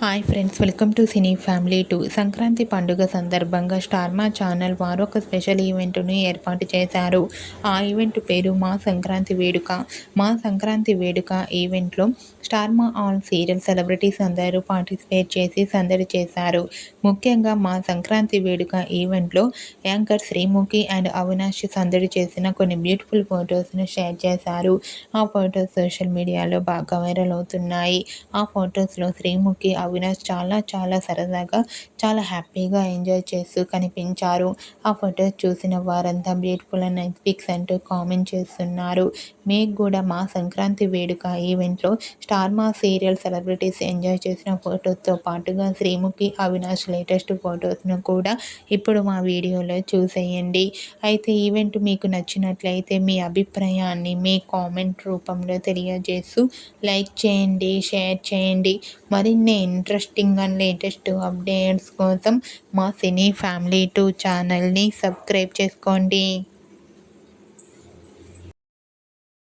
Hi friends, welcome to cine family 2. Sankranti పండుగ సందర్భంగా star మా ఛానల్ వారు ఒక స్పెషల్ ఈవెంట్ను ఏర్పాటు చేశారు. ఆ ఈవెంట్ పేరు మా సంక్రాంతి వేడుక. మా సంక్రాంతి వేడుక ఈవెంట్లో స్టార్ మా ఆల్ సీరియల్ సెలబ్రిటీస్ అందరూ పార్టిసిపేట్ చేసి సందడి చేశారు. ముఖ్యంగా మా సంక్రాంతి వేడుక ఈవెంట్లో యాంకర్ శ్రీముఖి అండ్ అవినాష్ సందడి చేసిన కొన్ని బ్యూటిఫుల్ ఫొటోస్ను షేర్ చేశారు. ఆ ఫొటోస్ సోషల్ మీడియాలో బాగా వైరల్ అవుతున్నాయి. ఆ ఫొటోస్లో శ్రీముఖి, అవినాష్ చాలా సరదాగా, చాలా హ్యాపీగా ఎంజాయ్ చేస్తూ కనిపించారు. ఆ ఫొటోస్ చూసిన వారంతా బ్యూటిఫుల్ అండ్ నైస్ పిక్స్ అంటూ కామెంట్ చేస్తున్నారు. మీకు కూడా మా సంక్రాంతి వేడుక ఈవెంట్లో స్టార్ మా సీరియల్ సెలబ్రిటీస్ ఎంజాయ్ చేసిన ఫొటోస్తో పాటుగా శ్రీముఖి, అవినాష్ లేటెస్ట్ ఫొటోస్ను కూడా ఇప్పుడు మా వీడియోలో చూసేయండి. అయితే ఈవెంట్ మీకు నచ్చినట్లయితే మీ అభిప్రాయాన్ని మీ కామెంట్ రూపంలో తెలియజేస్తూ లైక్ చేయండి, షేర్ చేయండి. మరిన్ని ఇంట్రెస్టింగ్ అండ్ లేటెస్ట్ అప్డేట్స్ కోసం మా సినీ ఫ్యామిలీ 2 ఛానల్ని సబ్స్క్రైబ్ చేసుకోండి.